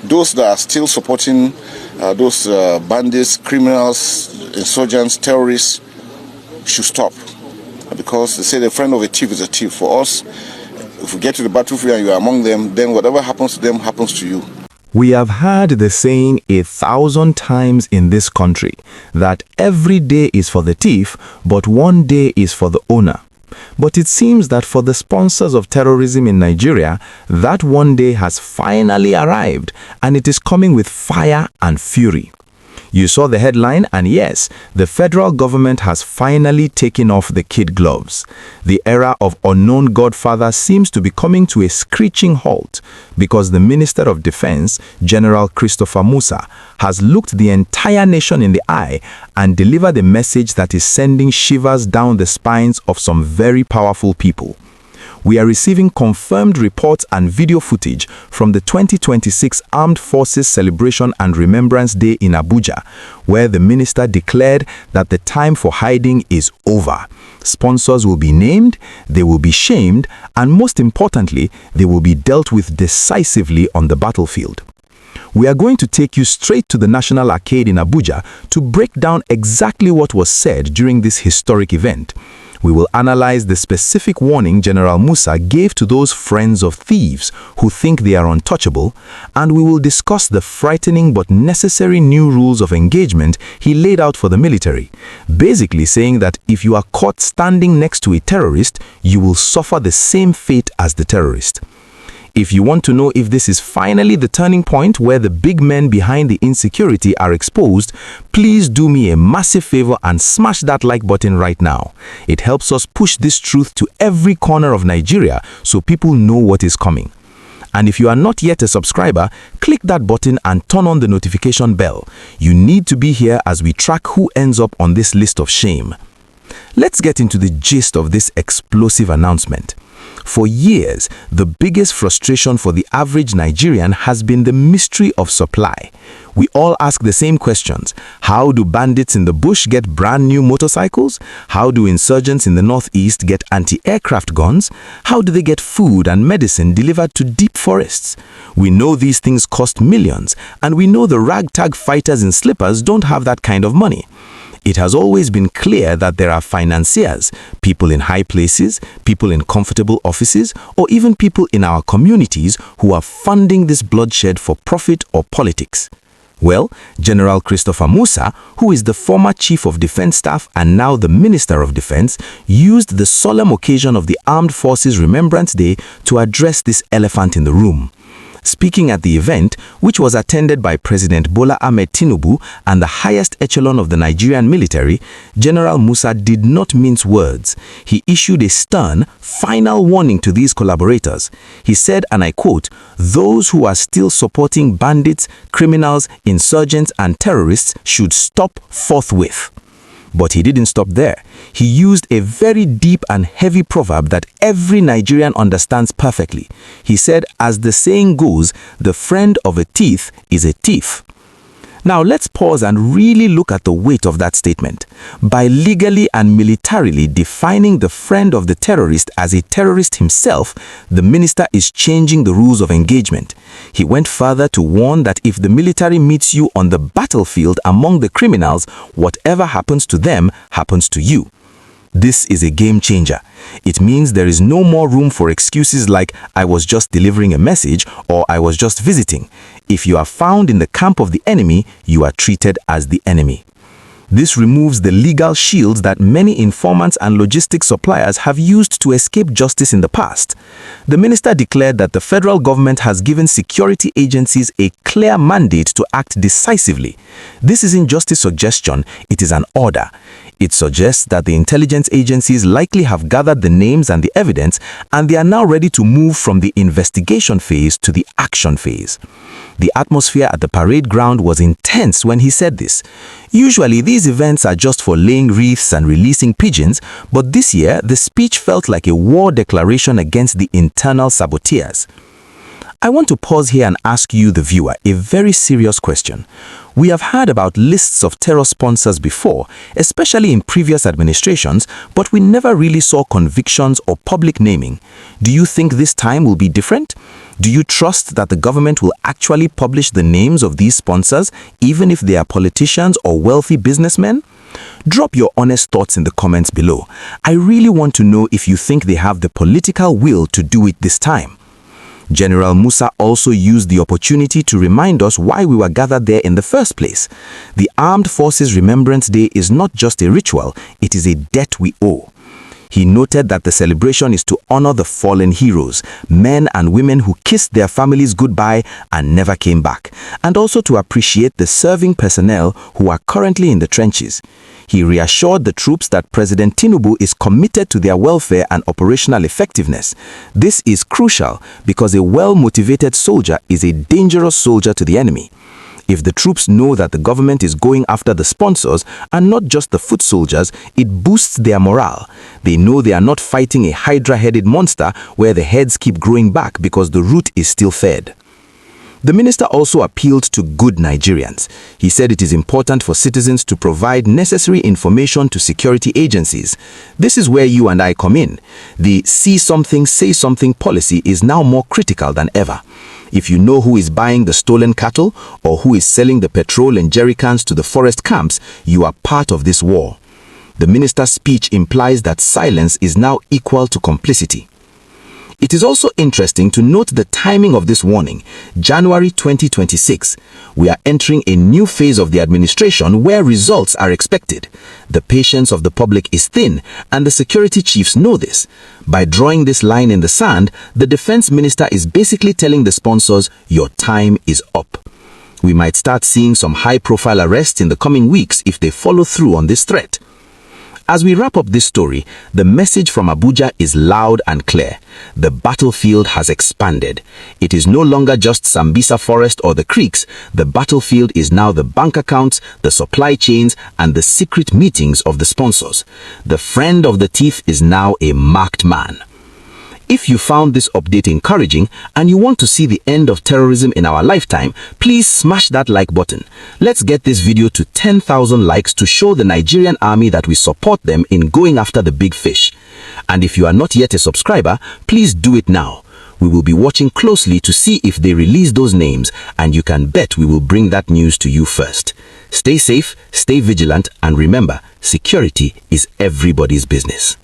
those that are still supporting those bandits, criminals, insurgents, terrorists should stop. Because they say the friend of a thief is a thief. For us, if we get to the battlefield and you are among them, then whatever happens to them happens to you. We have heard the saying 1,000 times in this country that every day is for the thief, but one day is for the owner. But it seems that for the sponsors of terrorism in Nigeria, that one day has finally arrived, and it is coming with fire and fury. You saw the headline, and yes, the federal government has finally taken off the kid gloves. The era of unknown godfather seems to be coming to a screeching halt because the Minister of Defense, General Christopher Musa, has looked the entire nation in the eye and delivered a message that is sending shivers down the spines of some very powerful people. We are receiving confirmed reports and video footage from the 2026 Armed Forces Celebration and Remembrance Day in Abuja, where the minister declared that the time for hiding is over. Sponsors will be named, they will be shamed, and most importantly, they will be dealt with decisively on the battlefield. We are going to take you straight to the National Arcade in Abuja to break down exactly what was said during this historic event. We will analyze the specific warning General Musa gave to those friends of thieves who think they are untouchable, and we will discuss the frightening but necessary new rules of engagement he laid out for the military, basically saying that if you are caught standing next to a terrorist, you will suffer the same fate as the terrorist. If you want to know if this is finally the turning point where the big men behind the insecurity are exposed, please do me a massive favor and smash that like button right now. It helps us push this truth to every corner of Nigeria so people know what is coming. And if you are not yet a subscriber, click that button and turn on the notification bell. You need to be here as we track who ends up on this list of shame. Let's get into the gist of this explosive announcement. For years, the biggest frustration for the average Nigerian has been the mystery of supply. We all ask the same questions. How do bandits in the bush get brand new motorcycles? How do insurgents in the northeast get anti-aircraft guns? How do they get food and medicine delivered to deep forests? We know these things cost millions, and we know the ragtag fighters in slippers don't have that kind of money. It has always been clear that there are financiers, people in high places, people in comfortable offices, or even people in our communities who are funding this bloodshed for profit or politics. Well, General Christopher Musa, who is the former Chief of Defense Staff and now the Minister of Defense, used the solemn occasion of the Armed Forces Remembrance Day to address this elephant in the room. Speaking at the event, which was attended by President Bola Ahmed Tinubu and the highest echelon of the Nigerian military, General Musa did not mince words. He issued a stern, final warning to these collaborators. He said, and I quote, "Those who are still supporting bandits, criminals, insurgents, and terrorists should stop forthwith." But he didn't stop there. He used a very deep and heavy proverb that every Nigerian understands perfectly. He said, as the saying goes, the friend of a thief is a thief. Now let's pause and really look at the weight of that statement. By legally and militarily defining the friend of the terrorist as a terrorist himself, the minister is changing the rules of engagement. He went further to warn that if the military meets you on the battlefield among the criminals, whatever happens to them happens to you. This is a game changer. It means there is no more room for excuses like "I was just delivering a message" or "I was just visiting." If you are found in the camp of the enemy, you are treated as the enemy. This removes the legal shields that many informants and logistics suppliers have used to escape justice in the past. The minister declared that the federal government has given security agencies a clear mandate to act decisively. This isn't just a suggestion, it is an order. It suggests that the intelligence agencies likely have gathered the names and the evidence, and they are now ready to move from the investigation phase to the action phase. The atmosphere at the parade ground was intense when he said this. Usually, these events are just for laying wreaths and releasing pigeons, but this year, the speech felt like a war declaration against the internal saboteurs. I want to pause here and ask you, the viewer, a very serious question. We have heard about lists of terror sponsors before, especially in previous administrations, but we never really saw convictions or public naming. Do you think this time will be different? Do you trust that the government will actually publish the names of these sponsors, even if they are politicians or wealthy businessmen? Drop your honest thoughts in the comments below. I really want to know if you think they have the political will to do it this time. General Musa also used the opportunity to remind us why we were gathered there in the first place. The Armed Forces Remembrance Day is not just a ritual, it is a debt we owe. He noted that the celebration is to honor the fallen heroes, men and women who kissed their families goodbye and never came back, and also to appreciate the serving personnel who are currently in the trenches. He reassured the troops that President Tinubu is committed to their welfare and operational effectiveness. This is crucial because a well-motivated soldier is a dangerous soldier to the enemy. If the troops know that the government is going after the sponsors and not just the foot soldiers, it boosts their morale. They know they are not fighting a hydra-headed monster where the heads keep growing back because the root is still fed. The minister also appealed to good Nigerians. He said it is important for citizens to provide necessary information to security agencies. This is where you and I come in. The see something, say something policy is now more critical than ever. If you know who is buying the stolen cattle or who is selling the petrol and jerry cans to the forest camps, you are part of this war. The minister's speech implies that silence is now equal to complicity. It is also interesting to note the timing of this warning, January 2026. We are entering a new phase of the administration where results are expected. The patience of the public is thin, and the security chiefs know this. By drawing this line in the sand, the defense minister is basically telling the sponsors, your time is up. We might start seeing some high-profile arrests in the coming weeks if they follow through on this threat. As we wrap up this story, the message from Abuja is loud and clear. The battlefield has expanded. It is no longer just Sambisa Forest or the creeks. The battlefield is now the bank accounts, the supply chains, and the secret meetings of the sponsors. The friend of the thief is now a marked man. If you found this update encouraging and you want to see the end of terrorism in our lifetime, please smash that like button. Let's get this video to 10,000 likes to show the Nigerian army that we support them in going after the big fish. And if you are not yet a subscriber, please do it now. We will be watching closely to see if they release those names, and you can bet we will bring that news to you first. Stay safe, stay vigilant, and remember, security is everybody's business.